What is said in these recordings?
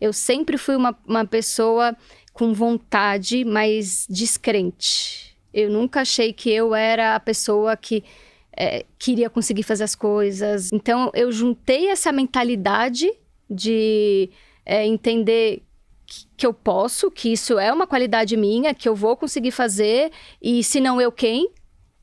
Eu sempre fui uma pessoa com vontade, mas descrente. Eu nunca achei que eu era a pessoa que queria conseguir fazer as coisas. Então, eu juntei essa mentalidade de entender que eu posso, que isso é uma qualidade minha, que eu vou conseguir fazer, e se não eu, quem?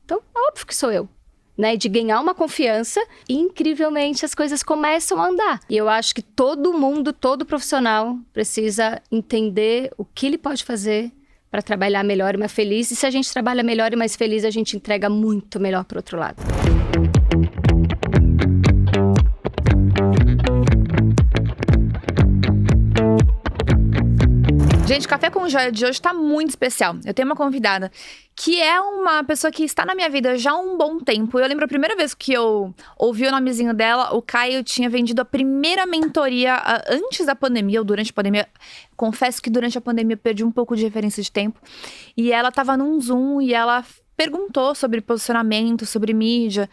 Então, óbvio que sou eu. Né, de ganhar uma confiança e, incrivelmente, as coisas começam a andar. E eu acho que todo mundo, todo profissional precisa entender o que ele pode fazer para trabalhar melhor e mais feliz. E se a gente trabalha melhor e mais feliz, a gente entrega muito melhor para o outro lado. Gente, o Café com Joia de hoje tá muito especial. Eu tenho uma convidada que é uma pessoa que está na minha vida já há um bom tempo. Eu lembro a primeira vez que eu ouvi o nomezinho dela, o Caio tinha vendido a primeira mentoria antes da pandemia, ou durante a pandemia. Confesso que durante a pandemia eu perdi um pouco de referência de tempo. E ela tava num Zoom e ela perguntou sobre posicionamento, sobre mídia.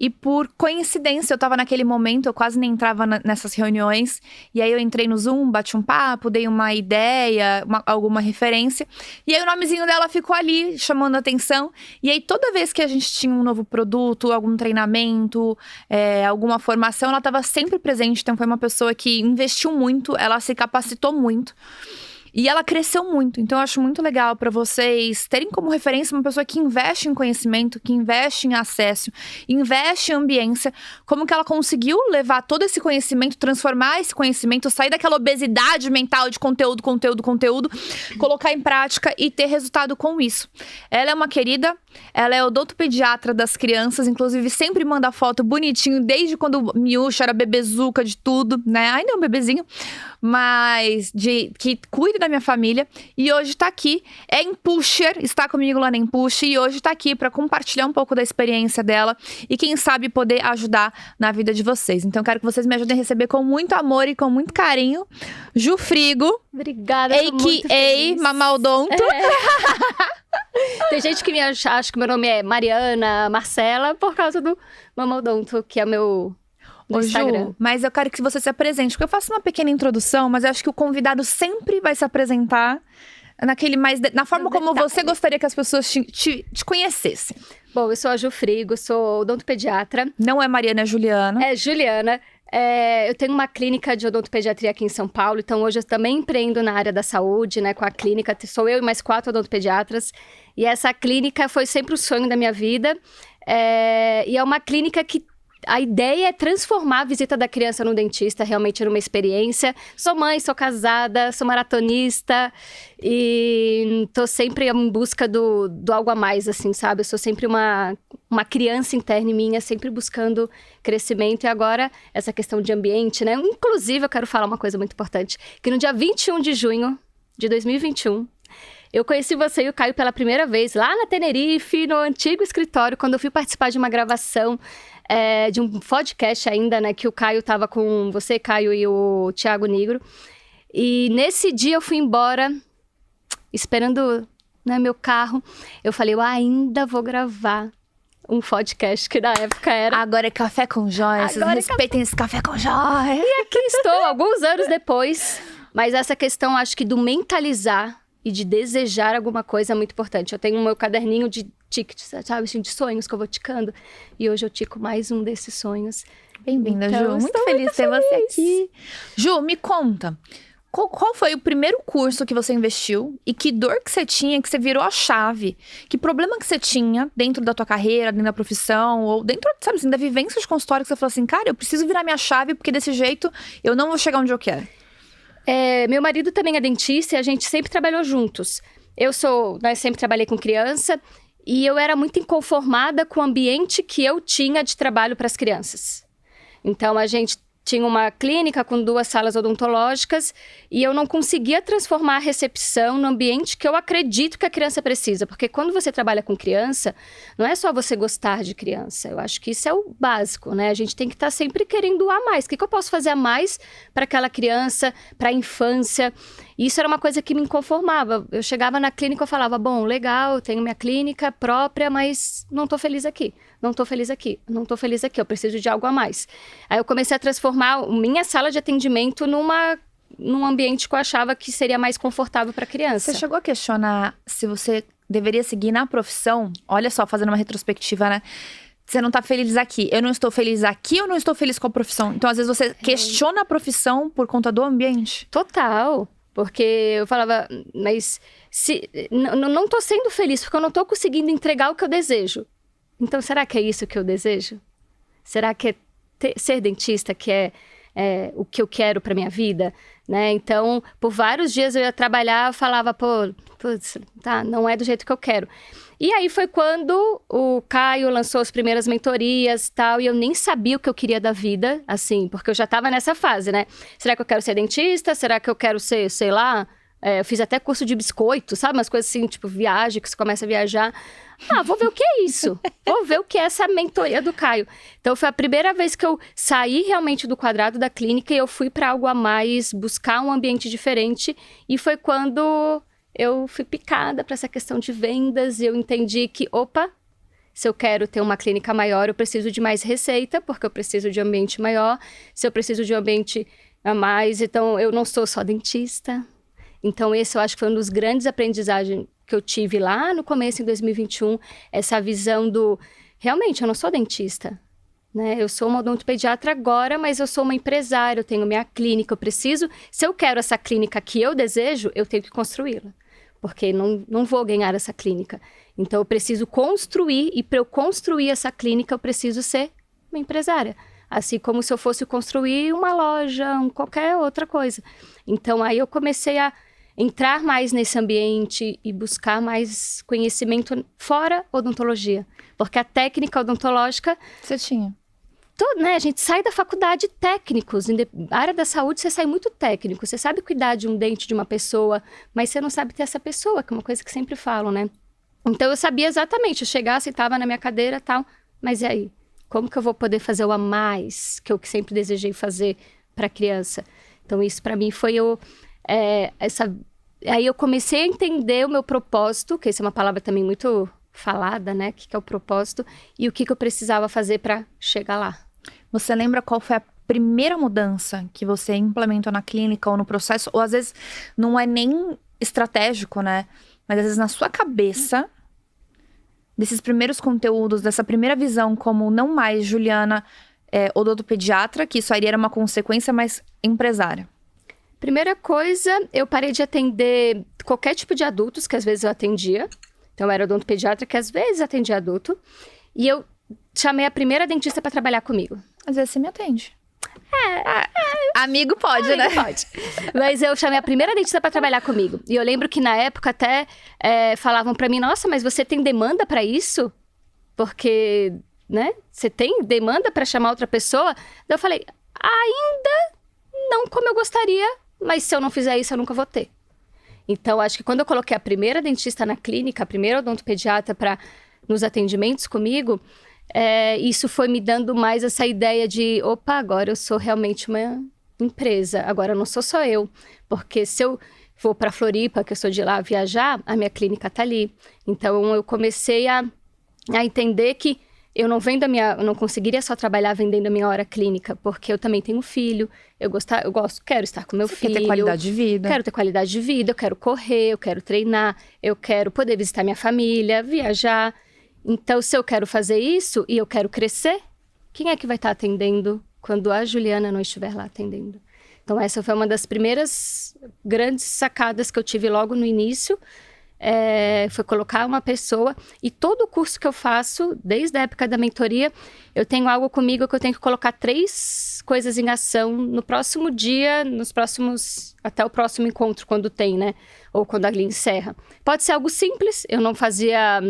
E por coincidência, eu tava naquele momento, eu quase nem entrava nessas reuniões. E aí eu entrei no Zoom, bati um papo, dei uma ideia, alguma referência. E aí o nomezinho dela ficou ali, chamando a atenção. E aí toda vez que a gente tinha um novo produto, algum treinamento, alguma formação, ela tava sempre presente. Então foi uma pessoa que investiu muito, ela se capacitou muito. E ela cresceu muito, então eu acho muito legal para vocês terem como referência uma pessoa que investe em conhecimento, que investe em acesso, investe em ambiência, como que ela conseguiu levar todo esse conhecimento, transformar esse conhecimento, sair daquela obesidade mental de conteúdo, colocar em prática e ter resultado com isso. Ela é uma querida, ela é odontopediatra das crianças, inclusive sempre manda foto bonitinho, desde quando o Miúcha era bebezuca de tudo, né? Ainda é um bebezinho, mas que cuida da minha família, e hoje tá aqui, é Impusher, está comigo lá na Impush, e hoje tá aqui para compartilhar um pouco da experiência dela e quem sabe poder ajudar na vida de vocês. Então quero que vocês me ajudem a receber com muito amor e com muito carinho Ju Frigo. Obrigada, tô muito a.k.a. feliz. Mamalodonto. Tem gente que me acha que meu nome é Mariana Marcela por causa do Mamalodonto, que é meu no Instagram. Ju, mas eu quero que você se apresente, porque eu faço uma pequena introdução, mas eu acho que o convidado sempre vai se apresentar na forma como você gostaria que as pessoas te conhecessem. Bom, eu sou a Ju Frigo, sou odontopediatra. Não é Mariana, é Juliana. É Juliana. Eu tenho uma clínica de odontopediatria aqui em São Paulo, então hoje eu também empreendo na área da saúde, né, com a clínica. Sou eu e mais 4 odontopediatras. E essa clínica foi sempre o sonho da minha vida. E é uma clínica que a ideia é transformar a visita da criança no dentista realmente numa experiência. Sou mãe, sou casada, sou maratonista e tô sempre em busca do algo a mais, assim, sabe? Eu sou sempre uma criança interna em minha, sempre buscando crescimento. E agora, essa questão de ambiente, né? Inclusive, eu quero falar uma coisa muito importante, que no dia 21 de junho de 2021... eu conheci você e o Caio pela primeira vez lá na Tenerife, no antigo escritório, quando eu fui participar de uma gravação de um podcast ainda, né? Que o Caio tava com você, Caio, e o Thiago Nigro. E nesse dia eu fui embora, esperando, né, meu carro. Eu falei, eu ainda vou gravar um podcast que na época era... Agora é Café com Joia, vocês respeitem esse Café com Joia. E aqui estou, alguns anos depois. Mas essa questão, acho que do mentalizar e de desejar alguma coisa é muito importante. Eu tenho o meu caderninho de tickets, sabe? Assim, de sonhos que eu vou ticando. E hoje eu tico mais um desses sonhos. Bem-vinda, então, Ju. Muito feliz de ter você aqui. Ju, me conta. Qual foi o primeiro curso que você investiu? E que dor que você tinha, que você virou a chave? Que problema que você tinha dentro da tua carreira, dentro da profissão? Ou dentro, sabe assim, da vivência de consultório, que você falou assim, cara, eu preciso virar minha chave, porque desse jeito eu não vou chegar onde eu quero. Meu marido também é dentista e a gente sempre trabalhou juntos. Nós sempre trabalhei com criança e eu era muito inconformada com o ambiente que eu tinha de trabalho para as crianças. Então, a gente tinha uma clínica com 2 salas odontológicas e eu não conseguia transformar a recepção no ambiente que eu acredito que a criança precisa. Porque quando você trabalha com criança, não é só você gostar de criança. Eu acho que isso é o básico, né? A gente tem que estar sempre querendo a mais. O que eu posso fazer a mais para aquela criança, para a infância? E isso era uma coisa que me inconformava. Eu chegava na clínica e falava, bom, legal, eu tenho minha clínica própria, mas não tô feliz aqui. Não tô feliz aqui, eu preciso de algo a mais. Aí eu comecei a transformar minha sala de atendimento numa num ambiente que eu achava que seria mais confortável para criança. Você chegou a questionar se você deveria seguir na profissão? Olha só, fazendo uma retrospectiva, né? Você não tá feliz aqui. Eu não estou feliz aqui, eu não estou feliz com a profissão. Então, às vezes, você questiona a profissão por conta do ambiente. Total. Porque eu falava, mas não tô sendo feliz, porque eu não tô conseguindo entregar o que eu desejo. Então, será que é isso que eu desejo? Será que é ser dentista que é o que eu quero para minha vida? Né? Então, por vários dias eu ia trabalhar, eu falava, putz, tá, não é do jeito que eu quero. E aí foi quando o Caio lançou as primeiras mentorias e tal, e eu nem sabia o que eu queria da vida, assim, porque eu já tava nessa fase, né? Será que eu quero ser dentista? Será que eu quero ser, sei lá, eu fiz até curso de biscoito, sabe? Umas coisas assim, tipo viagem, que você começa a viajar. Vou ver o que é isso. Vou ver o que é essa mentoria do Caio. Então, foi a primeira vez que eu saí realmente do quadrado da clínica e eu fui para algo a mais, buscar um ambiente diferente. E foi quando eu fui picada para essa questão de vendas e eu entendi que, se eu quero ter uma clínica maior, eu preciso de mais receita, porque eu preciso de um ambiente maior. Se eu preciso de um ambiente a mais, então eu não sou só dentista. Então, esse eu acho que foi um dos grandes aprendizagens que eu tive lá no começo, em 2021, essa visão do... Realmente, eu não sou dentista, né? Eu sou uma odontopediatra agora, mas eu sou uma empresária, eu tenho minha clínica, eu preciso... Se eu quero essa clínica que eu desejo, eu tenho que construí-la, porque não vou ganhar essa clínica. Então, eu preciso construir, e para eu construir essa clínica, eu preciso ser uma empresária. Assim como se eu fosse construir uma loja, qualquer outra coisa. Então, aí eu comecei a entrar mais nesse ambiente e buscar mais conhecimento fora odontologia. Porque a técnica odontológica... Você tinha? A gente sai da faculdade técnicos. Na área da saúde, você sai muito técnico. Você sabe cuidar de um dente de uma pessoa, mas você não sabe ter essa pessoa, que é uma coisa que sempre falam, né? Então, eu sabia exatamente. Eu chegava, sentava na minha cadeira e tal. Mas e aí? Como que eu vou poder fazer o a mais que eu sempre desejei fazer para a criança? Então, isso para mim foi Aí eu comecei a entender o meu propósito, que essa é uma palavra também muito falada, né? O que é o propósito e o que eu precisava fazer para chegar lá. Você lembra qual foi a primeira mudança que você implementou na clínica ou no processo? Ou às vezes não é nem estratégico, né? Mas às vezes na sua cabeça, desses primeiros conteúdos, dessa primeira visão como não mais Juliana odontopediatra, que isso aí era uma consequência, mas empresária. Primeira coisa, eu parei de atender qualquer tipo de adultos, que às vezes eu atendia. Então, eu era odontopediatra, que às vezes atendia adulto. E eu chamei a primeira dentista para trabalhar comigo. Às vezes você me atende. Amigo pode, né? Pode. Mas eu chamei a primeira dentista para trabalhar comigo. E eu lembro que na época até falavam para mim, nossa, mas você tem demanda para isso? Porque, né? Você tem demanda para chamar outra pessoa? Daí eu falei, ainda não como eu gostaria, mas se eu não fizer isso, eu nunca vou ter. Então, acho que quando eu coloquei a primeira dentista na clínica, a primeira odontopediatra nos atendimentos comigo, isso foi me dando mais essa ideia de, agora eu sou realmente uma empresa, agora não sou só eu. Porque se eu vou para Floripa, que eu sou de lá, viajar, a minha clínica tá ali. Então, eu comecei a entender que eu não conseguiria só trabalhar vendendo a minha hora clínica, porque eu também tenho filho, quero estar com meu filho. Quer ter qualidade de vida. Quero ter qualidade de vida, eu quero correr, eu quero treinar, eu quero poder visitar minha família, viajar. Então, se eu quero fazer isso e eu quero crescer, quem é que vai estar atendendo quando a Juliana não estiver lá atendendo? Então, essa foi uma das primeiras grandes sacadas que eu tive logo no início. Foi colocar uma pessoa, e todo o curso que eu faço, desde a época da mentoria, eu tenho algo comigo que eu tenho que colocar 3 coisas em ação no próximo dia, até o próximo encontro, quando tem, né? Ou quando a linha encerra. Pode ser algo simples, eu não fazia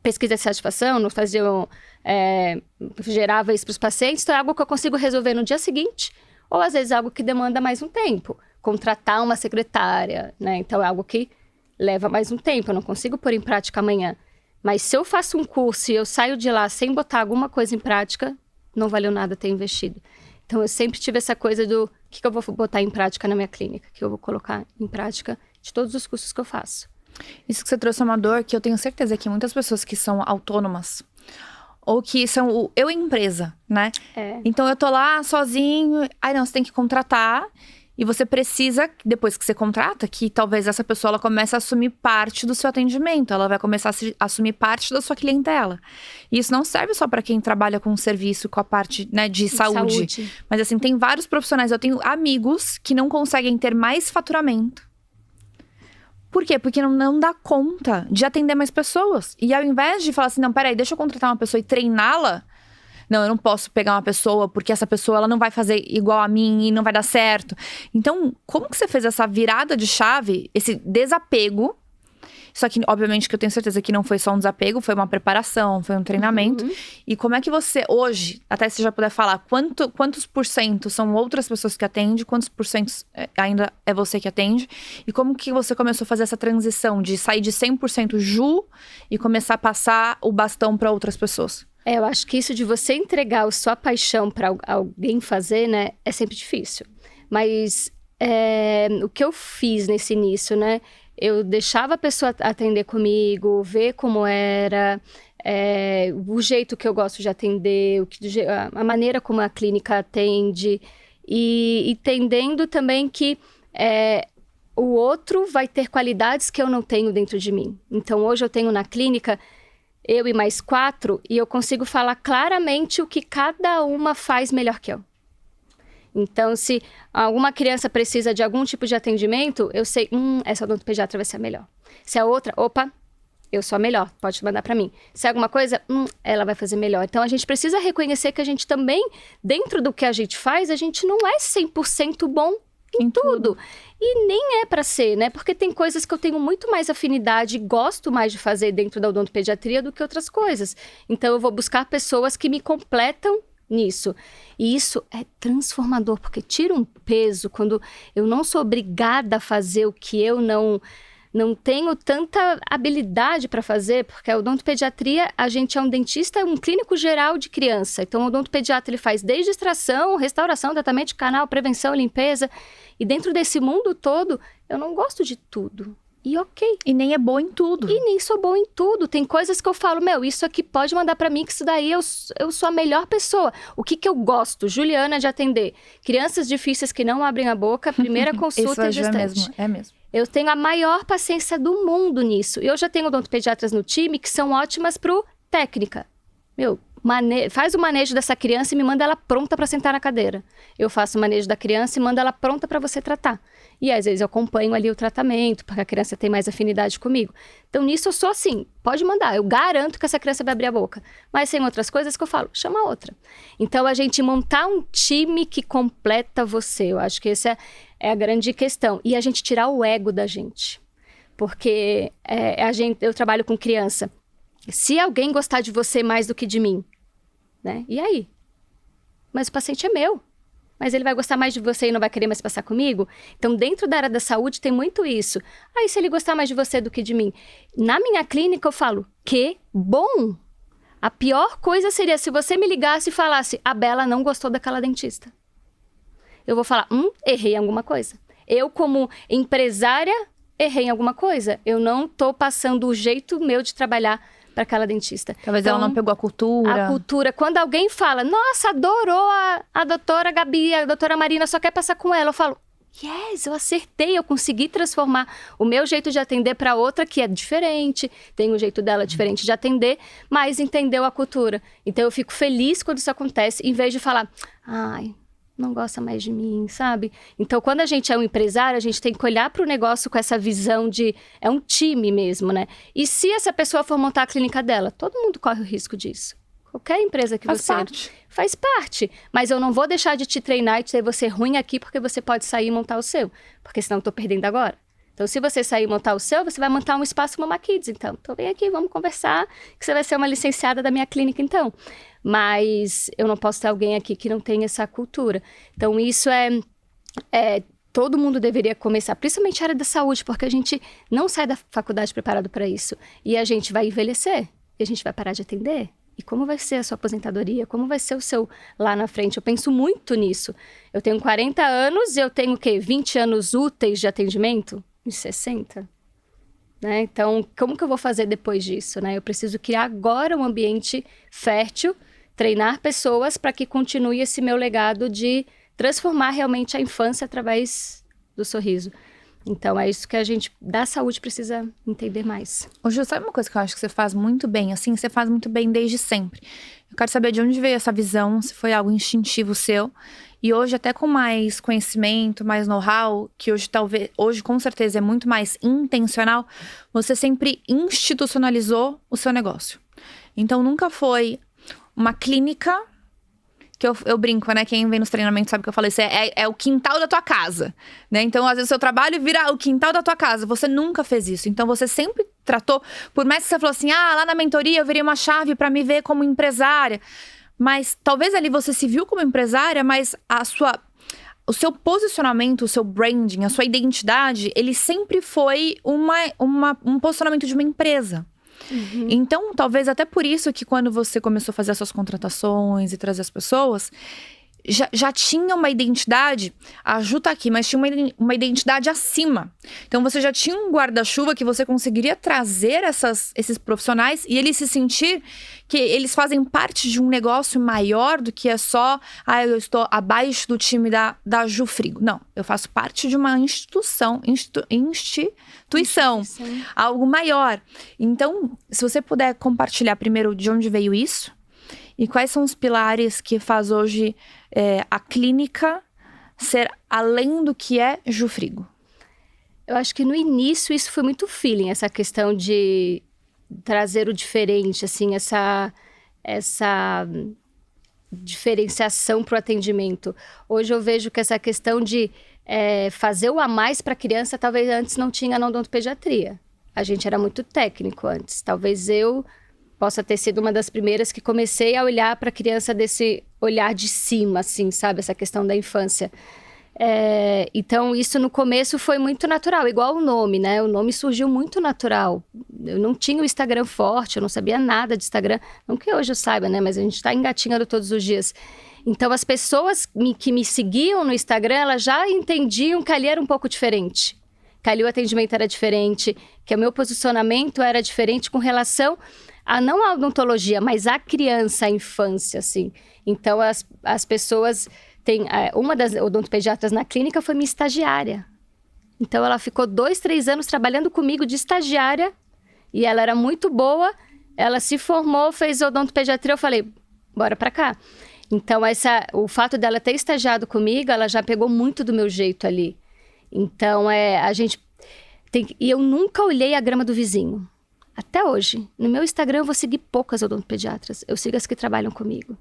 pesquisa de satisfação, não fazia, gerava isso para os pacientes, então é algo que eu consigo resolver no dia seguinte, ou às vezes algo que demanda mais um tempo, contratar uma secretária, né? Então é algo que leva mais um tempo, eu não consigo pôr em prática amanhã. Mas se eu faço um curso e eu saio de lá sem botar alguma coisa em prática, não valeu nada ter investido. Então, eu sempre tive essa coisa do que eu vou botar em prática na minha clínica, que eu vou colocar em prática de todos os cursos que eu faço. Isso que você trouxe é uma dor que eu tenho certeza que muitas pessoas que são autônomas, ou que são eu empresa, né? Então, eu tô lá sozinho, aí não, você tem que contratar. E você precisa, depois que você contrata, que talvez essa pessoa ela comece a assumir parte do seu atendimento. Ela vai começar a assumir parte da sua clientela. E isso não serve só para quem trabalha com serviço, com a parte, né, de saúde. Mas assim, tem vários profissionais. Eu tenho amigos que não conseguem ter mais faturamento. Por quê? Porque não dá conta de atender mais pessoas. E ao invés de falar assim, não, peraí, deixa eu contratar uma pessoa e treiná-la. Não, eu não posso pegar uma pessoa porque essa pessoa ela não vai fazer igual a mim e não vai dar certo. Então, como que você fez essa virada de chave, esse desapego? Só que, obviamente, que eu tenho certeza que não foi só um desapego, foi uma preparação, foi um treinamento. E como é que você, hoje, até se você já puder falar, quantos por cento são outras pessoas que atendem, quantos por cento ainda é você que atende? E como que você começou a fazer essa transição de sair de 100% Ju e começar a passar o bastão para outras pessoas? Eu acho que isso de você entregar a sua paixão para alguém fazer, né, é sempre difícil. Mas o que eu fiz nesse início, né, eu deixava a pessoa atender comigo, ver como era, o jeito que eu gosto de atender, a maneira como a clínica atende, e entendendo também que o outro vai ter qualidades que eu não tenho dentro de mim. Então, hoje eu tenho na clínica eu e mais 4, e eu consigo falar claramente o que cada uma faz melhor que eu. Então, se alguma criança precisa de algum tipo de atendimento, eu sei, essa odontopediatra vai ser a melhor. Se a outra, opa, eu sou a melhor, pode mandar pra mim. Se é alguma coisa, ela vai fazer melhor. Então, a gente precisa reconhecer que a gente também, dentro do que a gente faz, a gente não é 100% bom em tudo. E nem é para ser, né? Porque tem coisas que eu tenho muito mais afinidade e gosto mais de fazer dentro da odontopediatria do que outras coisas. Então, eu vou buscar pessoas que me completam nisso. E isso é transformador, porque tira um peso quando eu não sou obrigada a fazer o que eu não tenho tanta habilidade para fazer, porque a odontopediatria, a gente é um dentista, um clínico geral de criança. Então, o odontopediatra, ele faz desde extração, restauração, tratamento de canal, prevenção, limpeza. E dentro desse mundo todo, eu não gosto de tudo. E ok. E nem é boa em tudo. E nem sou boa em tudo. Tem coisas que eu falo, isso aqui pode mandar pra mim, que isso daí eu sou a melhor pessoa. O que eu gosto? Juliana, de atender crianças difíceis que não abrem a boca, primeira consulta e gestante. É mesmo. Eu tenho a maior paciência do mundo nisso. E eu já tenho odontopediatras no time que são ótimas pro técnica. Faz o manejo dessa criança e me manda ela pronta para sentar na cadeira. Eu faço o manejo da criança e mando ela pronta para você tratar. E às vezes eu acompanho ali o tratamento, porque a criança tem mais afinidade comigo. Então nisso eu sou assim, pode mandar, eu garanto que essa criança vai abrir a boca. Mas tem outras coisas que eu falo, chama outra. Então a gente montar um time que completa você, eu acho que essa é a grande questão. E a gente tirar o ego da gente. Porque eu trabalho com criança. Se alguém gostar de você mais do que de mim, né? E aí? Mas o paciente é meu. Mas ele vai gostar mais de você e não vai querer mais passar comigo? Então, dentro da área da saúde, tem muito isso. E se ele gostar mais de você do que de mim? Na minha clínica, eu falo, que bom! A pior coisa seria se você me ligasse e falasse, a Bela não gostou daquela dentista. Eu vou falar, errei em alguma coisa. Eu, como empresária, errei em alguma coisa. Eu não tô passando o jeito meu de trabalhar para aquela dentista. Talvez ela não pegou a cultura. A cultura. Quando alguém fala, nossa, adorou a doutora Gabi, a doutora Marina, só quer passar com ela. Eu falo, yes, eu acertei, eu consegui transformar o meu jeito de atender para outra que é diferente, tem um jeito dela diferente de atender, mas entendeu a cultura. Então eu fico feliz quando isso acontece, em vez de falar, não gosta mais de mim, sabe? Então, quando a gente é um empresário, a gente tem que olhar para o negócio com essa visão de... É um time mesmo, né? E se essa pessoa for montar a clínica dela, todo mundo corre o risco disso. Qualquer empresa que você... Faz parte. Mas eu não vou deixar de te treinar e ter você ruim aqui, porque você pode sair e montar o seu. Porque senão eu tô perdendo agora. Então, se você sair e montar o seu, você vai montar um espaço Mama Kids, então. Então, vem aqui, vamos conversar, que você vai ser uma licenciada da minha clínica, então. Mas eu não posso ter alguém aqui que não tenha essa cultura. Então, isso todo mundo deveria começar, principalmente a área da saúde, porque a gente não sai da faculdade preparado para isso. E a gente vai envelhecer, e a gente vai parar de atender. E como vai ser a sua aposentadoria? Como vai ser o seu lá na frente? Eu penso muito nisso. Eu tenho 40 anos e eu tenho, 20 anos úteis de atendimento? Uns 60? Né? Então, como que eu vou fazer depois disso? Né? Eu preciso criar agora um ambiente fértil, treinar pessoas para que continue esse meu legado de transformar realmente a infância através do sorriso. Então, é isso que a gente da saúde precisa entender mais. Ô Ju, sabe uma coisa que eu acho que você faz muito bem, assim? Você faz muito bem desde sempre. Eu quero saber de onde veio essa visão, se foi algo instintivo seu. E hoje, até com mais conhecimento, mais know-how, que hoje com certeza é muito mais intencional, você sempre institucionalizou o seu negócio. Então, nunca foi uma clínica... Que eu brinco, né? Quem vem nos treinamentos sabe que eu falei, isso é o quintal da tua casa, né? Então, às vezes, o seu trabalho vira o quintal da tua casa. Você nunca fez isso. Então, você sempre tratou... Por mais que você falou assim, lá na mentoria eu virei uma chave pra me ver como empresária. Mas, talvez ali você se viu como empresária, mas o seu posicionamento, o seu branding, a sua identidade, ele sempre foi um posicionamento de uma empresa. Uhum. Então, talvez até por isso que quando você começou a fazer as suas contratações e trazer as pessoas, já tinha uma identidade, a Ju tá aqui, mas tinha uma identidade acima. Então, você já tinha um guarda-chuva que você conseguiria trazer esses profissionais e eles se sentir que eles fazem parte de um negócio maior do que é só, eu estou abaixo do time da Ju Frigo. Não, eu faço parte de uma instituição, algo maior. Então, se você puder compartilhar primeiro de onde veio isso e quais são os pilares que faz hoje a clínica ser além do que é Ju Frigo. Eu acho que no início isso foi muito feeling, essa questão de trazer o diferente, assim, essa diferenciação para o atendimento. Hoje eu vejo que essa questão de fazer o a mais para a criança, talvez antes não tinha na odontopediatria. A gente era muito técnico antes. Talvez eu possa ter sido uma das primeiras que comecei a olhar para a criança desse olhar de cima, assim, sabe? Essa questão da infância. Então, isso no começo foi muito natural, igual o nome, né? O nome surgiu muito natural. Eu não tinha o Instagram forte, eu não sabia nada de Instagram. Não que hoje eu saiba, né? Mas a gente está engatinhando todos os dias. Então, as pessoas que me seguiam no Instagram, elas já entendiam que ali era um pouco diferente. Que ali o atendimento era diferente, que o meu posicionamento era diferente com relação a não a odontologia, mas a criança, a infância, assim. Então, as pessoas... uma das odontopediatras na clínica foi minha estagiária. Então, ela ficou 2, 3 anos trabalhando comigo de estagiária. E ela era muito boa. Ela se formou, fez odontopediatria. Eu falei, bora pra cá. Então, o fato dela ter estagiado comigo, ela já pegou muito do meu jeito ali. Então, a gente tem... E eu nunca olhei a grama do vizinho. Até hoje. No meu Instagram, eu vou seguir poucas odontopediatras. Eu sigo as que trabalham comigo.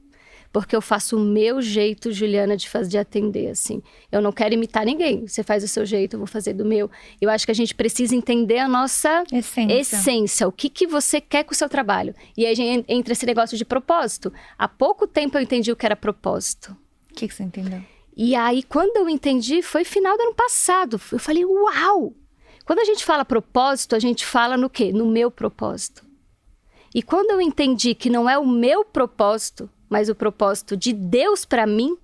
Porque eu faço o meu jeito, Juliana, de atender, assim. Eu não quero imitar ninguém. Você faz o seu jeito, eu vou fazer do meu. Eu acho que a gente precisa entender a nossa essência. O que você quer com o seu trabalho. E aí entra esse negócio de propósito. Há pouco tempo eu entendi o que era propósito. O que você entendeu? E aí, quando eu entendi, foi final do ano passado. Eu falei, uau! Quando a gente fala propósito, a gente fala no quê? No meu propósito. E quando eu entendi que não é o meu propósito, mas o propósito de Deus para mim,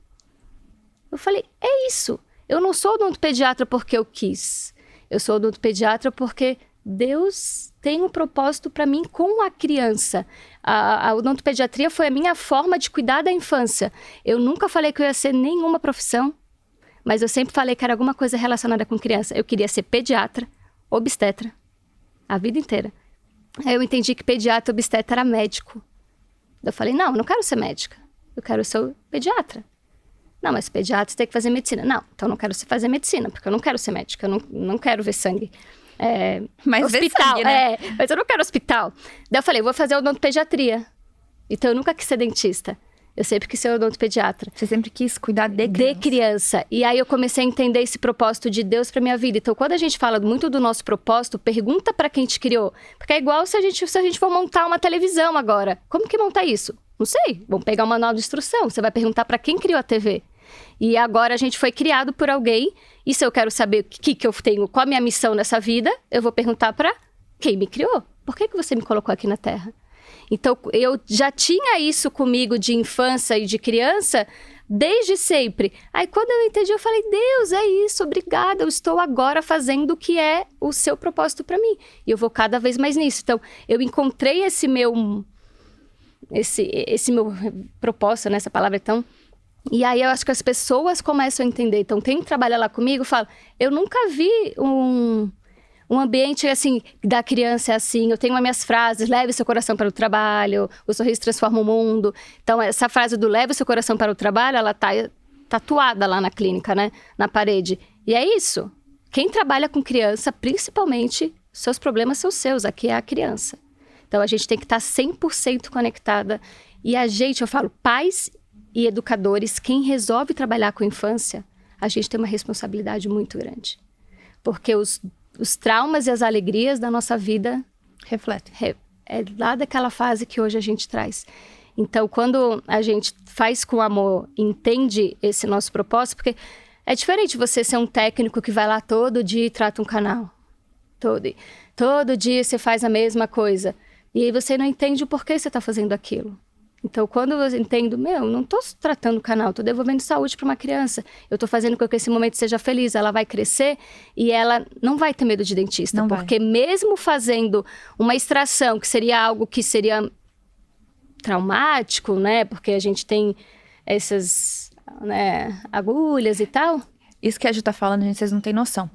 eu falei, é isso. Eu não sou odontopediatra porque eu quis. Eu sou odontopediatra porque Deus tem um propósito para mim com a criança. A odontopediatria foi a minha forma de cuidar da infância. Eu nunca falei que eu ia ser nenhuma profissão, mas eu sempre falei que era alguma coisa relacionada com criança. Eu queria ser pediatra, obstetra, a vida inteira. Aí eu entendi que pediatra, obstetra era médico. Eu falei, não, eu não quero ser médica. Eu quero ser pediatra. Não, mas pediatra você tem que fazer medicina. Não, então eu não quero fazer medicina, porque eu não quero ser médica. Eu não quero ver sangue. Mas hospital, ver sangue, né? Mas eu não quero ospital. Daí eu falei, vou fazer odontopediatria. Então eu nunca quis ser dentista. Eu sempre quis ser odontopediatra. Você sempre quis cuidar de criança. De criança. E aí eu comecei a entender esse propósito de Deus pra minha vida. Então, quando a gente fala muito do nosso propósito, pergunta pra quem te criou. Porque é igual se a gente for montar uma televisão agora. Como que monta isso? Não sei. Vamos pegar um manual de instrução. Você vai perguntar pra quem criou a TV. E agora a gente foi criado por alguém. E se eu quero saber o que eu tenho, qual a minha missão nessa vida, eu vou perguntar pra quem me criou. Por que você me colocou aqui na Terra? Então, eu já tinha isso comigo de infância e de criança desde sempre. Aí, quando eu entendi, eu falei, Deus, é isso, obrigada. Eu estou agora fazendo o que é o seu propósito para mim. E eu vou cada vez mais nisso. Então, eu encontrei esse meu propósito, né? Essa palavra é tão E aí eu acho que as pessoas começam a entender. Então, quem trabalha lá comigo fala, eu nunca vi um ambiente assim, da criança é assim. Eu tenho as minhas frases, leve seu coração para o trabalho, o sorriso transforma o mundo. Então, essa frase do leve seu coração para o trabalho, ela tá tatuada lá na clínica, né? Na parede. E é isso. Quem trabalha com criança, principalmente, seus problemas são seus. Aqui é a criança. Então, a gente tem que estar 100% conectada. E a gente, eu falo, pais e educadores, quem resolve trabalhar com infância, a gente tem uma responsabilidade muito grande. Porque os traumas e as alegrias da nossa vida refletem. É lá daquela fase que hoje a gente traz. Então, quando a gente faz com amor, entende esse nosso propósito, porque é diferente você ser um técnico que vai lá todo dia e trata um canal. Todo dia você faz a mesma coisa. E aí você não entende o porquê você está fazendo aquilo. Então, quando eu entendo, não estou tratando o canal, estou devolvendo saúde para uma criança. Eu estou fazendo com que esse momento seja feliz. Ela vai crescer e ela não vai ter medo de dentista. Não porque vai. Mesmo fazendo uma extração, que seria algo que seria traumático, né? Porque a gente tem essas, né, agulhas e tal. Isso que a Ju tá falando, gente, vocês não têm noção.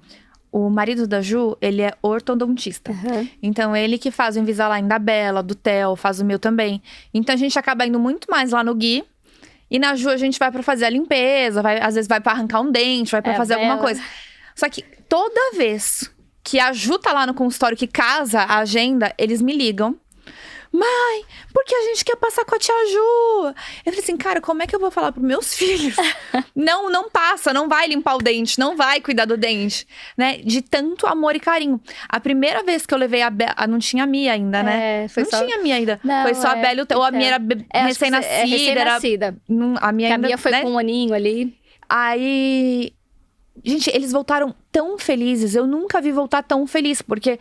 O marido da Ju, ele é ortodontista. Uhum. Então, ele que faz o Invisalign da Bela, do Theo, faz o meu também. Então, a gente acaba indo muito mais lá no Gui. E na Ju, a gente vai pra fazer a limpeza, às vezes vai pra arrancar um dente, vai pra fazer alguma coisa. Só que toda vez que a Ju tá lá no consultório, que casa a agenda, eles me ligam. Mãe, porque a gente quer passar com a tia Ju. Eu falei assim, cara, como é que eu vou falar pros meus filhos? Não passa, não vai limpar o dente, não vai cuidar do dente, né? De tanto amor e carinho. A primeira vez que eu levei a Bela, não tinha a Mia ainda, né? Tinha a Mia ainda. Não, foi só a Bela, ou a Mia era recém-nascida. Recém-nascida. A Mia ainda, foi né? com um aninho ali. Aí... Gente, eles voltaram tão felizes. Eu nunca vi voltar tão feliz. Porque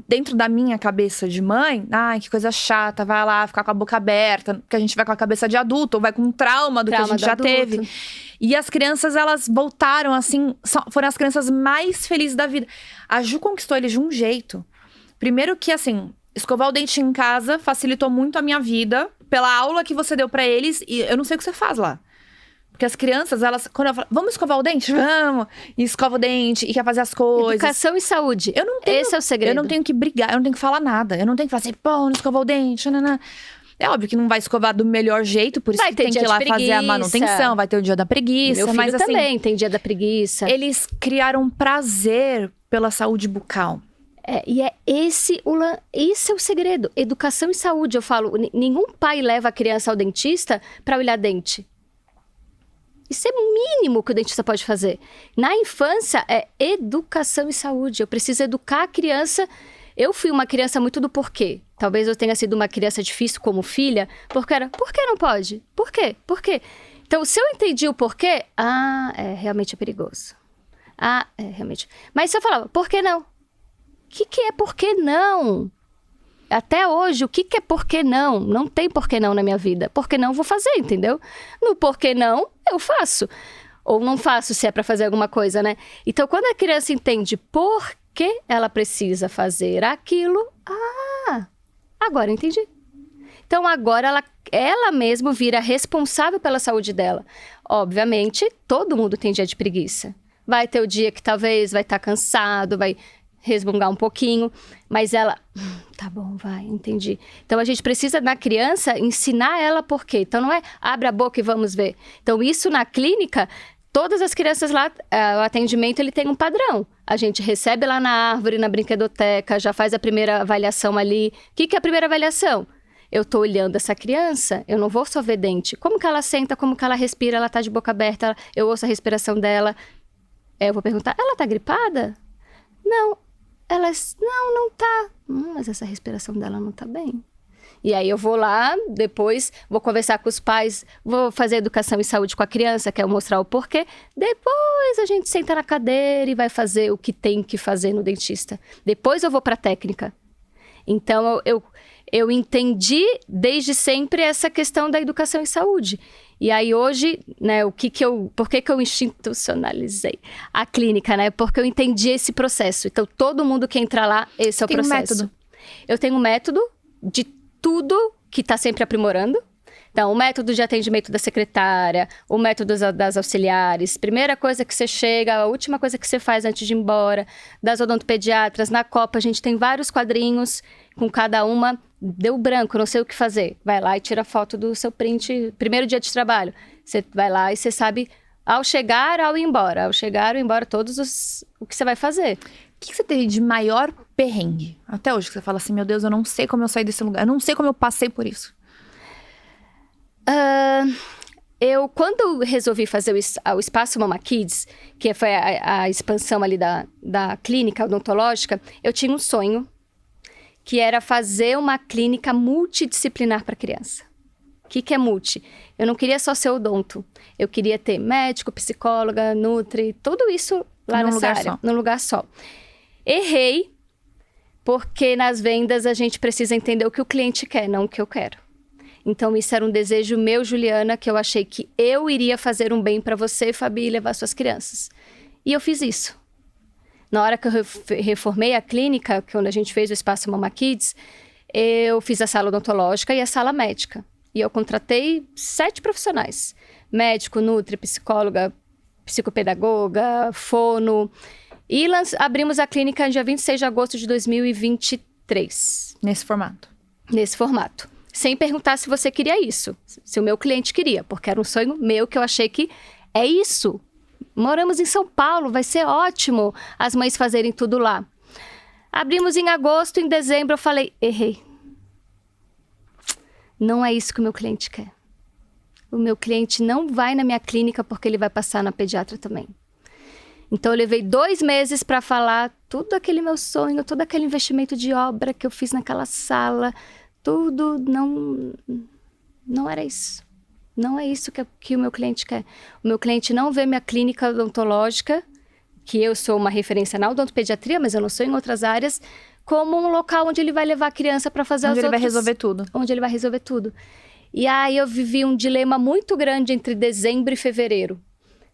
dentro da minha cabeça de mãe... Ai, que coisa chata. Vai lá ficar com a boca aberta. Porque a gente vai com a cabeça de adulto. Ou vai com um trauma do que a gente já teve. E as crianças, elas voltaram assim... Foram as crianças mais felizes da vida. A Ju conquistou eles de um jeito. Primeiro que, assim... Escovar o dente em casa facilitou muito a minha vida. Pela aula que você deu pra eles. E eu não sei o que você faz lá. Porque as crianças, elas... Quando eu falo, vamos escovar o dente? Vamos! E escova o dente, e quer fazer as coisas. Educação e saúde. Eu não tenho, esse é o segredo. Eu não tenho que brigar, eu não tenho que falar nada. Eu não tenho que falar assim, pô, não escovou o dente, nanana. É óbvio que não vai escovar do melhor jeito, por isso que tem que ir lá fazer a manutenção. Vai ter o dia da preguiça. Meu filho mas assim, também tem dia da preguiça. Eles criaram prazer pela saúde bucal. E esse é o segredo. Educação e saúde. Eu falo, nenhum pai leva a criança ao dentista para olhar dente. Isso é o mínimo que o dentista pode fazer. Na infância, é educação e saúde. Eu preciso educar a criança. Eu fui uma criança muito do porquê. Talvez eu tenha sido uma criança difícil como filha, porque era, por que não pode? Por quê? Por quê? Então, se eu entendi o porquê, realmente é perigoso. Realmente. Mas se eu falava, por que não? O que é por que não? Até hoje, o que é por que não? Não tem por que não na minha vida. Por que não, vou fazer, entendeu? No por que não, eu faço. Ou não faço, se é para fazer alguma coisa, né? Então, quando a criança entende por que ela precisa fazer aquilo, agora eu entendi. Então, agora ela mesma vira responsável pela saúde dela. Obviamente, todo mundo tem dia de preguiça. Vai ter o dia que talvez vai estar cansado, vai resmungar um pouquinho, mas ela... Tá bom, vai, entendi. Então, a gente precisa, na criança, ensinar ela por quê. Então, não é abre a boca e vamos ver. Então, isso na clínica, todas as crianças lá, o atendimento, ele tem um padrão. A gente recebe lá na árvore, na brinquedoteca, já faz a primeira avaliação ali. O que é a primeira avaliação? Eu tô olhando essa criança, eu não vou só ver dente. Como que ela senta, como que ela respira, ela tá de boca aberta, eu ouço a respiração dela. Eu vou perguntar, ela tá gripada? Não. Não tá. Mas essa respiração dela não tá bem. E aí eu vou lá, depois vou conversar com os pais, vou fazer educação e saúde com a criança, quero mostrar o porquê. Depois a gente senta na cadeira e vai fazer o que tem que fazer no dentista. Depois eu vou pra técnica. Então eu entendi desde sempre essa questão da educação e saúde. E aí hoje, né, por que eu institucionalizei a clínica, né? Porque eu entendi esse processo. Então, todo mundo que entra lá, esse é o processo. Método. Eu tenho um método de tudo que está sempre aprimorando. Então, o método de atendimento da secretária, o método das auxiliares, primeira coisa que você chega, a última coisa que você faz antes de ir embora, das odontopediatras, na Copa a gente tem vários quadrinhos, com cada uma, deu branco, não sei o que fazer. Vai lá e tira foto do seu print, primeiro dia de trabalho. Você vai lá e você sabe, ao chegar, ao ir embora. Ao chegar, ao ir embora, o que você vai fazer. O que você teve de maior perrengue? Até hoje, que você fala assim, meu Deus, eu não sei como eu saí desse lugar. Eu não sei como eu passei por isso. Quando resolvi fazer o Espaço Mama Kids, que foi a expansão ali da clínica odontológica, eu tinha um sonho, que era fazer uma clínica multidisciplinar para criança. O que é multi? Eu não queria só ser odonto. Eu queria ter médico, psicóloga, nutri, tudo isso lá nessa área, num lugar só. Errei, porque nas vendas a gente precisa entender o que o cliente quer, não o que eu quero. Então, isso era um desejo meu, Juliana, que eu achei que eu iria fazer um bem para você, Fabi, e levar suas crianças. E eu fiz isso. Na hora que eu reformei a clínica, quando a gente fez o Espaço Mama Kids, eu fiz a sala odontológica e a sala médica. E eu contratei 7 profissionais. Médico, nutri, psicóloga, psicopedagoga, fono. E abrimos a clínica no dia 26 de agosto de 2023. Nesse formato. Nesse formato. Sem perguntar se você queria isso. Se o meu cliente queria. Porque era um sonho meu que eu achei que é isso. Moramos em São Paulo, vai ser ótimo as mães fazerem tudo lá. Abrimos em agosto, em dezembro eu falei, errei. Não é isso que o meu cliente quer. O meu cliente não vai na minha clínica porque ele vai passar na pediatra também. Então eu levei 2 meses para falar tudo aquele meu sonho, todo aquele investimento de obra que eu fiz naquela sala, tudo não era isso. Não é isso que o meu cliente quer. O meu cliente não vê minha clínica odontológica, que eu sou uma referência na odontopediatria, mas eu não sou em outras áreas, como um local onde ele vai levar a criança para fazer onde as outras... Onde ele vai resolver tudo. Onde ele vai resolver tudo. E aí eu vivi um dilema muito grande entre dezembro e fevereiro.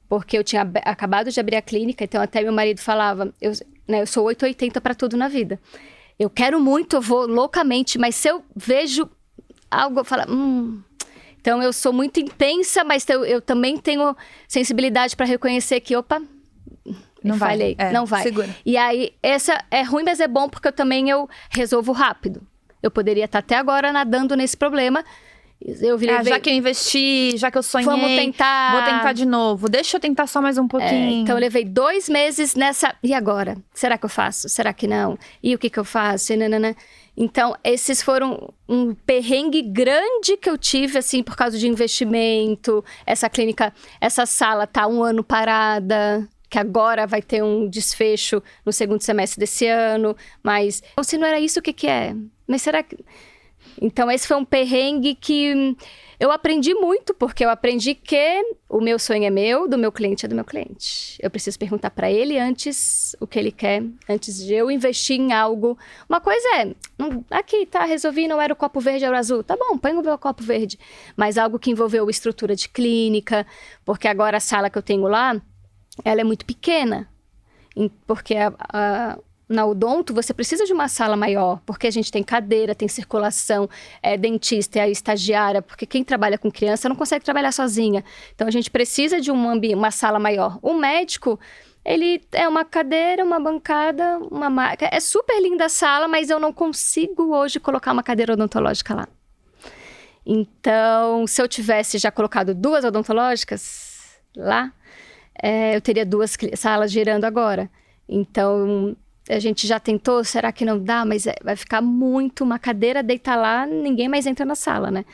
Porque eu tinha acabado de abrir a clínica, então até meu marido falava, eu sou 880 para tudo na vida. Eu quero muito, eu vou loucamente, mas se eu vejo algo, eu falo... Então, eu sou muito intensa, mas eu também tenho sensibilidade para reconhecer que, opa, não falhei, vai. não vai. Segura. E aí, essa é ruim, mas é bom porque eu resolvo rápido. Eu poderia estar até agora nadando nesse problema. Já que eu investi, já que eu sonhei, vamos tentar. Vou tentar de novo. Deixa eu tentar só mais um pouquinho. Então, eu levei 2 meses nessa... E agora? Será que eu faço? Será que não? E o que eu faço? E nanana. Então, esses foram um perrengue grande que eu tive, assim, por causa de investimento. Essa clínica, essa sala tá 1 ano parada, que agora vai ter um desfecho no 2º semestre desse ano. Mas, se não era isso, o que é? Mas será que... Então, esse foi um perrengue que eu aprendi muito, porque eu aprendi que o meu sonho é meu, do meu cliente é do meu cliente. Eu preciso perguntar para ele antes o que ele quer, antes de eu investir em algo. Uma coisa é, aqui, tá, resolvi, não era o copo verde, era o azul. Tá bom, põe o meu copo verde. Mas algo que envolveu estrutura de clínica, porque agora a sala que eu tenho lá, ela é muito pequena. Porque na odonto, você precisa de uma sala maior, porque a gente tem cadeira, tem circulação, dentista, é a estagiária, porque quem trabalha com criança não consegue trabalhar sozinha. Então, a gente precisa de uma sala maior. O médico, ele é uma cadeira, uma bancada, uma maca. É super linda a sala, mas eu não consigo hoje colocar uma cadeira odontológica lá. Então, se eu tivesse já colocado 2 odontológicas lá, eu teria 2 salas girando agora. Então... A gente já tentou, será que não dá? Mas vai ficar muito, uma cadeira deita lá, ninguém mais entra na sala, né?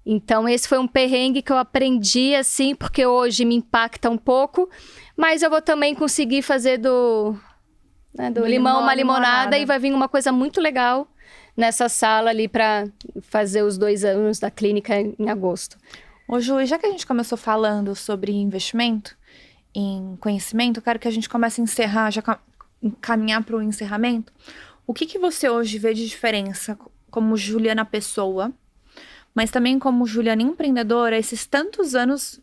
Então, esse foi um perrengue que eu aprendi, assim, porque hoje me impacta um pouco, mas eu vou também conseguir fazer do limão uma limonada e vai vir uma coisa muito legal nessa sala ali para fazer os 2 anos da clínica em agosto. Ô, Ju, já que a gente começou falando sobre investimento em conhecimento, eu quero que a gente comece a encerrar, caminhar para o encerramento. O que você hoje vê de diferença como Juliana pessoa, mas também como Juliana empreendedora, esses tantos anos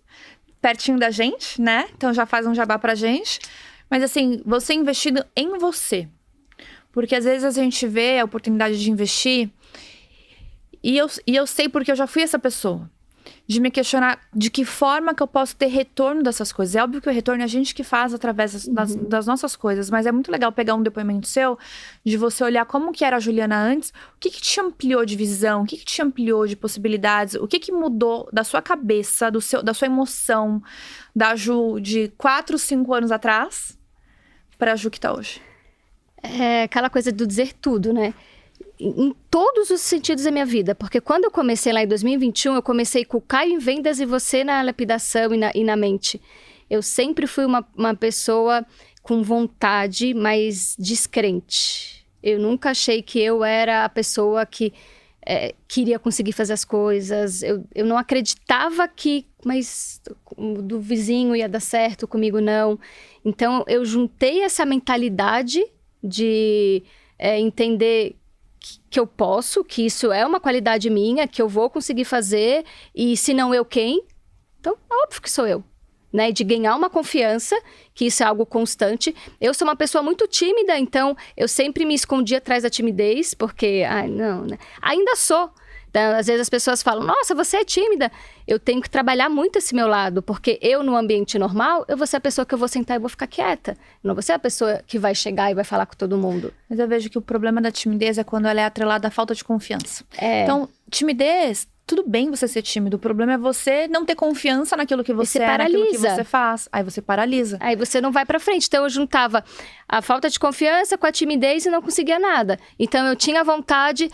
pertinho da gente, né? Então já faz um jabá pra gente. Mas assim, você investido em você. Porque às vezes a gente vê a oportunidade de investir e eu sei porque eu já fui essa pessoa. de me questionar de que forma que eu posso ter retorno dessas coisas. É óbvio que o retorno é a gente que faz através das nossas coisas, mas é muito legal pegar um depoimento seu, de você olhar como que era a Juliana antes, o que te ampliou de visão, o que te ampliou de possibilidades, o que mudou da sua cabeça, da sua emoção, da Ju de 4, 5 anos atrás, pra Ju que tá hoje. É aquela coisa do dizer tudo, né? Em todos os sentidos da minha vida. Porque quando eu comecei lá em 2021, eu comecei com o Caio em vendas e você na lapidação e na mente. Eu sempre fui uma pessoa com vontade, mas descrente. Eu nunca achei que eu era a pessoa que queria conseguir fazer as coisas. Eu não acreditava mas do vizinho ia dar certo, comigo não. Então, eu juntei essa mentalidade de entender que eu posso, que isso é uma qualidade minha, que eu vou conseguir fazer, e se não eu, quem? Então, é óbvio que sou eu, né? De ganhar uma confiança, que isso é algo constante. Eu sou uma pessoa muito tímida, então eu sempre me escondi atrás da timidez, porque, não, né? Ainda sou. Então, às vezes as pessoas falam, nossa, você é tímida. Eu tenho que trabalhar muito esse meu lado, porque eu, no ambiente normal, eu vou ser a pessoa que eu vou sentar e vou ficar quieta. Eu não vou ser a pessoa que vai chegar e vai falar com todo mundo. Mas eu vejo que o problema da timidez é quando ela é atrelada à falta de confiança. Então, timidez, tudo bem você ser tímido. O problema é você não ter confiança naquilo que você naquilo que você faz. Aí você paralisa. Aí você não vai pra frente. Então, eu juntava a falta de confiança com a timidez e não conseguia nada. Então, eu tinha vontade,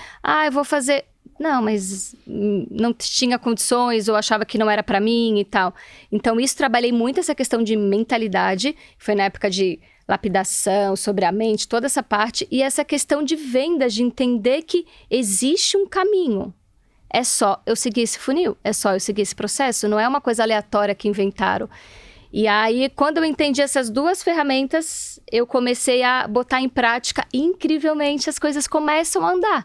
eu vou fazer... Não, mas não tinha condições, ou achava que não era pra mim e tal. Então, trabalhei muito essa questão de mentalidade. Foi na época de lapidação, sobre a mente, toda essa parte. E essa questão de vendas, de entender que existe um caminho. É só eu seguir esse funil, é só eu seguir esse processo. Não é uma coisa aleatória que inventaram. E aí, quando eu entendi essas duas ferramentas, eu comecei a botar em prática. E, incrivelmente, as coisas começam a andar.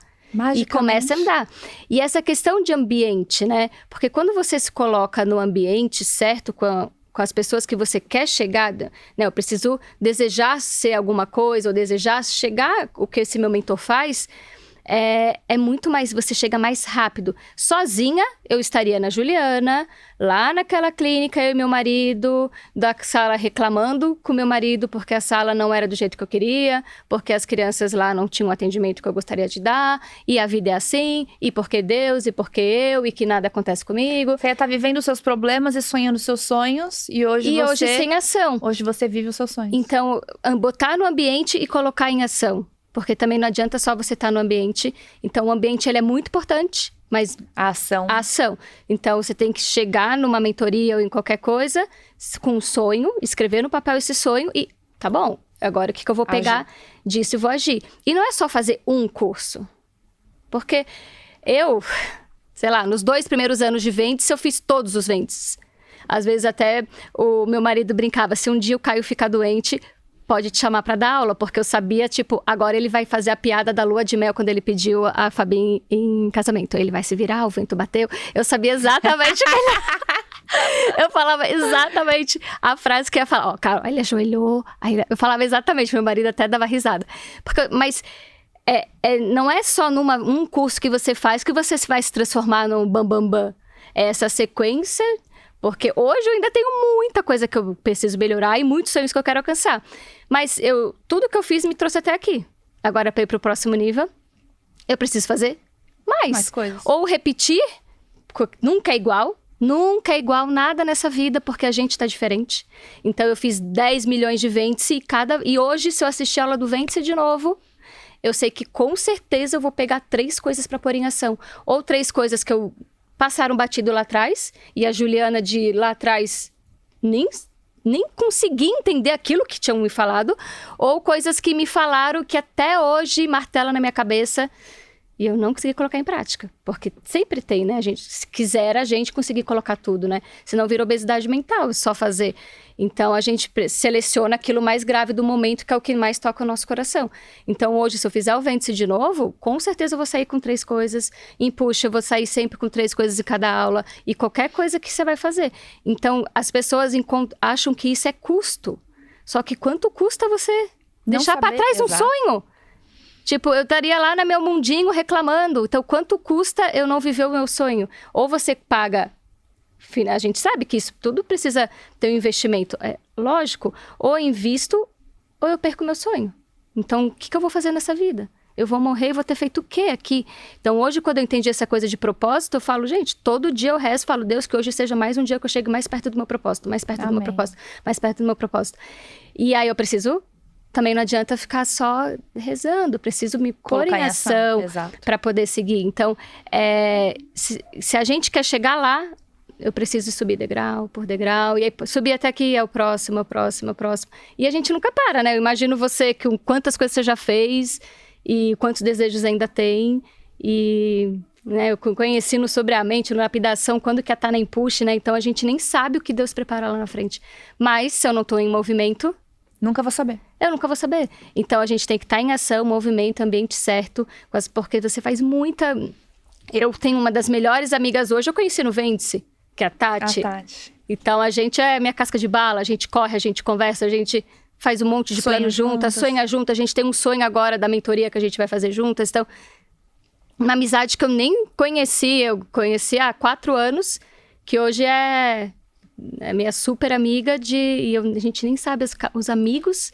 E começa a andar. E essa questão de ambiente, né? Porque quando você se coloca no ambiente certo, com as pessoas que você quer chegar, né? Eu preciso desejar ser alguma coisa, ou desejar chegar o que esse meu mentor faz, é muito mais, você chega mais rápido. Sozinha, eu estaria na Juliana, lá naquela clínica, eu e meu marido, da sala reclamando com meu marido, porque a sala não era do jeito que eu queria, porque as crianças lá não tinham o atendimento que eu gostaria de dar, e a vida é assim, e porque Deus, e porque eu, e que nada acontece comigo. Você tá vivendo os seus problemas e sonhando os seus sonhos, e hoje sem ação. Hoje você vive os seus sonhos. Então, botar no ambiente e colocar em ação. Porque também não adianta só você estar no ambiente. Então, o ambiente ele é muito importante, mas... A ação. Então, você tem que chegar numa mentoria ou em qualquer coisa com um sonho, escrever no papel esse sonho e... Tá bom, agora o que eu vou pegar disso e vou agir. E não é só fazer um curso. Porque sei lá, nos 2 primeiros anos de vendas, eu fiz todos os vendas. Às vezes até o meu marido brincava, se um dia o Caio ficar doente... pode te chamar pra dar aula, porque eu sabia, agora ele vai fazer a piada da lua de mel quando ele pediu a Fabi em casamento. Ele vai se virar, o vento bateu. Eu sabia exatamente eu falava exatamente a frase que ia falar. Cara, ele ajoelhou. Aí eu falava exatamente, meu marido até dava risada. Mas não é só um curso que você faz que você vai se transformar num bam. É essa sequência... Porque hoje eu ainda tenho muita coisa que eu preciso melhorar e muitos sonhos que eu quero alcançar. Mas tudo que eu fiz me trouxe até aqui. Agora, para ir para o próximo nível, eu preciso fazer mais coisas. Ou repetir, nunca é igual. Nunca é igual nada nessa vida, porque a gente tá diferente. Então, eu fiz 10 milhões de Ventse e hoje, se eu assistir a aula do Ventse de novo, eu sei que com certeza eu vou pegar 3 coisas para pôr em ação. Ou 3 coisas que eu... passaram batido lá atrás, e a Juliana de lá atrás nem consegui entender aquilo que tinham me falado, ou coisas que me falaram que até hoje martela na minha cabeça, e eu não consegui colocar em prática. Porque sempre tem, né? Se quiser, a gente conseguir colocar tudo, né? Senão vira obesidade mental, só fazer. Então, a gente seleciona aquilo mais grave do momento, que é o que mais toca o nosso coração. Então, hoje, se eu fizer o Ventse de novo, com certeza eu vou sair com 3 coisas. Em Puxa, eu vou sair sempre com 3 coisas em cada aula. E qualquer coisa que você vai fazer. Então, as pessoas acham que isso é custo. Só que quanto custa você deixar para trás um sonho? Eu estaria lá no meu mundinho reclamando. Então, quanto custa eu não viver o meu sonho? Ou você paga A gente sabe que isso tudo precisa ter um investimento. É lógico, ou eu invisto, ou eu perco meu sonho. Então, o que eu vou fazer nessa vida? Eu vou morrer e vou ter feito o quê aqui? Então, hoje, quando eu entendi essa coisa de propósito, eu falo, gente, todo dia eu rezo, falo, Deus, que hoje seja mais um dia que eu chegue mais perto do meu propósito, mais perto do meu propósito, mais perto do meu propósito. E aí eu preciso, também não adianta ficar só rezando, preciso me pôr em ação para poder seguir. Então, se a gente quer chegar lá, eu preciso subir degrau por degrau, e aí subir até aqui é o próximo. E a gente nunca para, né? Eu imagino você, quantas coisas você já fez e quantos desejos ainda tem. E né, eu conheci no Sobre a Mente, no Lapidação, quando que tá na Impulse, né? Então a gente nem sabe o que Deus prepara lá na frente. Mas se eu não tô em movimento... Nunca vou saber. Eu nunca vou saber. Então a gente tem que estar em ação, movimento, ambiente certo, porque você faz muita... Eu tenho uma das melhores amigas hoje, eu conheci no Vêndice, que é a Tati. Então a gente é minha casca de bala, a gente corre, a gente conversa, a gente faz um monte de plano juntas, sonha junto. A gente tem um sonho agora da mentoria que a gente vai fazer juntas. Então, uma amizade que eu nem conheci, eu conheci há 4 anos, que hoje é minha super amiga e a gente nem sabe os amigos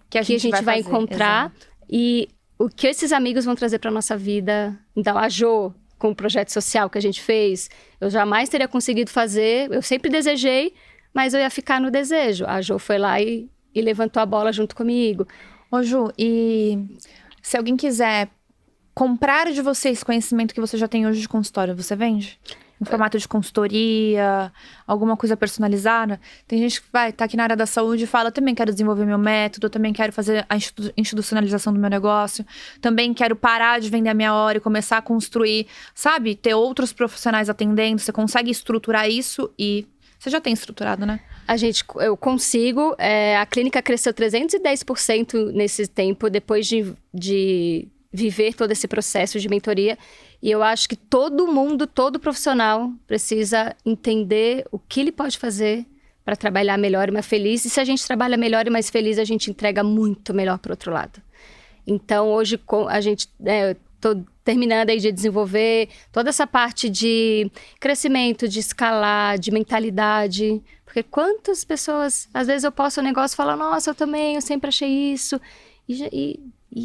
que a gente vai encontrar. Exato. E o que esses amigos vão trazer para nossa vida. Então, a Jo, com o projeto social que a gente fez, eu jamais teria conseguido fazer. Eu sempre desejei, mas eu ia ficar no desejo. A Jo foi lá e levantou a bola junto comigo. Ô Ju, e se alguém quiser comprar de você esse conhecimento que você já tem hoje de consultório, você vende? Em formato de consultoria, alguma coisa personalizada? Tem gente que tá aqui na área da saúde e fala, também quero desenvolver meu método, também quero fazer a institucionalização do meu negócio, também quero parar de vender a minha hora e começar a construir, sabe? Ter outros profissionais atendendo, você consegue estruturar isso e... Você já tem estruturado, né? Eu consigo. A clínica cresceu 310% nesse tempo, depois de viver todo esse processo de mentoria. E eu acho que todo profissional precisa entender o que ele pode fazer para trabalhar melhor e mais feliz. E se a gente trabalha melhor e mais feliz, a gente entrega muito melhor para o outro lado. Então, hoje, a gente... Estou terminando aí de desenvolver toda essa parte de crescimento, de escalar, de mentalidade. Porque quantas pessoas... Às vezes eu posto um negócio e falo, nossa, eu sempre achei isso. E,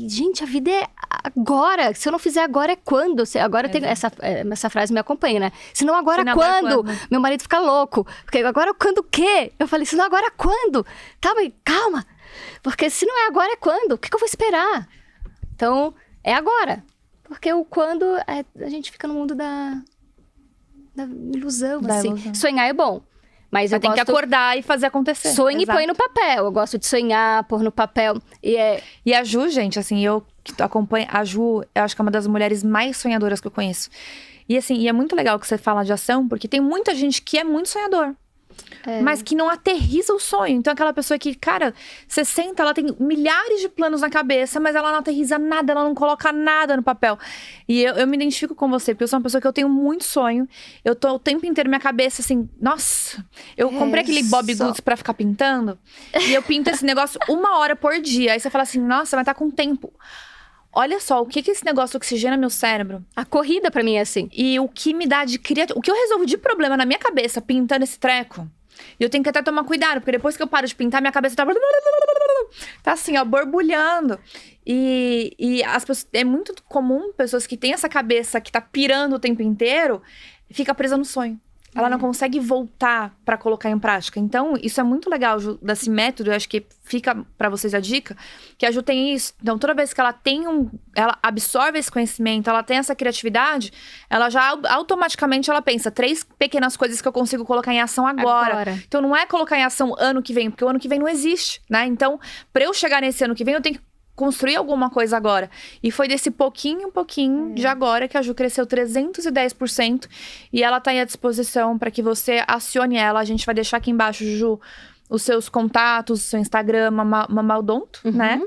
gente, a vida é agora. Se eu não fizer agora, é quando? Agora tem essa frase me acompanha, né? Se não agora, quando? Meu marido fica louco. Porque agora, quando o quê? Eu falei, se não agora, quando? Calma. Porque se não é agora, é quando? O que eu vou esperar? Então, é agora. Porque o quando, a gente fica no mundo da ilusão, assim. Sonhar é bom. Mas eu tem que acordar e fazer acontecer. Sonhe e põe no papel. Eu gosto de sonhar, pôr no papel. E a Ju, gente, assim, eu que acompanho... A Ju, eu acho que é uma das mulheres mais sonhadoras que eu conheço. E assim, e é muito legal que você fala de ação, porque tem muita gente que é muito sonhador. Mas que não aterriza o sonho. Então, aquela pessoa que, cara, você senta, ela tem milhares de planos na cabeça, mas ela não aterriza nada, ela não coloca nada no papel. E eu me identifico com você, porque eu sou uma pessoa que eu tenho muito sonho. Eu tô o tempo inteiro, minha cabeça, assim, nossa, eu comprei aquele Bob Goods pra ficar pintando, e eu pinto esse negócio 1 hora por dia. Aí você fala assim, nossa, mas tá com tempo. Olha só, o que esse negócio oxigena meu cérebro. A corrida pra mim é assim. E o que me dá de criatividade. O que eu resolvo de problema na minha cabeça pintando esse treco. E eu tenho que até tomar cuidado, porque depois que eu paro de pintar, minha cabeça tá assim, ó, borbulhando. E as pessoas, é muito comum pessoas que têm essa cabeça que tá pirando o tempo inteiro, fica presa no sonho. Ela não consegue voltar pra colocar em prática. Então, isso é muito legal, Ju, desse método. Eu acho que fica pra vocês a dica, que a Ju tem isso. Então, toda vez que ela tem ela absorve esse conhecimento, ela tem essa criatividade, ela já automaticamente ela pensa 3 pequenas coisas que eu consigo colocar em ação agora. Então, não é colocar em ação ano que vem, porque o ano que vem não existe, né? Então, pra eu chegar nesse ano que vem, eu tenho que construir alguma coisa agora. E foi desse pouquinho de agora que a Ju cresceu 310%. E ela tá aí à disposição para que você acione ela. A gente vai deixar aqui embaixo, Ju, os seus contatos, o seu Instagram, Mamaldonto, né?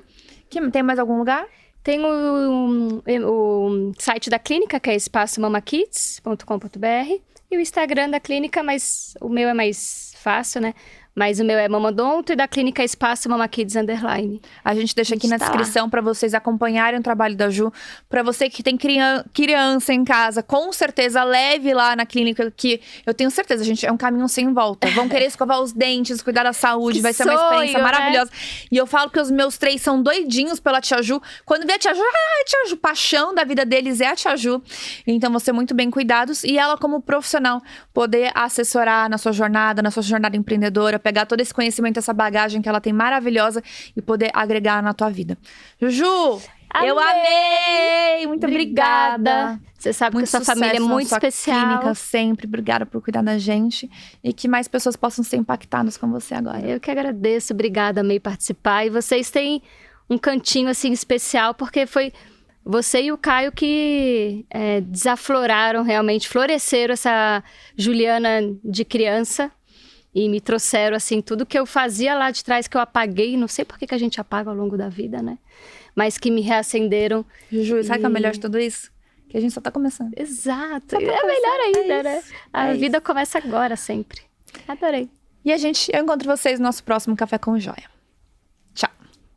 Tem mais algum lugar? Tem o site da clínica, que é espaçomamakids.com.br. E o Instagram da clínica, mas o meu é mais fácil, né? Mas o meu é Mamodonto e da Clínica Espaço Mama Kids _. A gente deixa aqui na tá lá. descrição para vocês acompanharem o trabalho da Ju. Para você que tem criança em casa, com certeza leve lá na clínica, que eu tenho certeza, gente, é um caminho sem volta. Vão querer escovar os dentes, cuidar da saúde, Que vai ser uma experiência sonho, maravilhosa. E eu falo que os meus 3 são doidinhos pela Tia Ju. Quando vê a Tia Ju, Tia Ju, paixão da vida deles é a Tia Ju. Então vão ser muito bem cuidados. E ela, como profissional, poder assessorar na sua jornada empreendedora, pegar todo esse conhecimento, essa bagagem que ela tem maravilhosa e poder agregar na tua vida. Juju, eu amei! Muito obrigada. Você sabe que sua família é muito especial. Clínica sempre. Obrigada por cuidar da gente e que mais pessoas possam ser impactadas com você agora. Eu que agradeço, obrigada, amei participar. E vocês têm um cantinho assim especial, porque foi você e o Caio que desafloraram realmente, floresceram essa Juliana de criança. E me trouxeram, assim, tudo que eu fazia lá de trás, que eu apaguei. Não sei por que a gente apaga ao longo da vida, né? Mas que me reacenderam. Juju, sabe o que é o melhor de tudo isso? Que a gente só tá começando. Exato. É melhor ainda, né? A vida começa agora, sempre. Adorei. E eu encontro vocês no nosso próximo Café com Joia.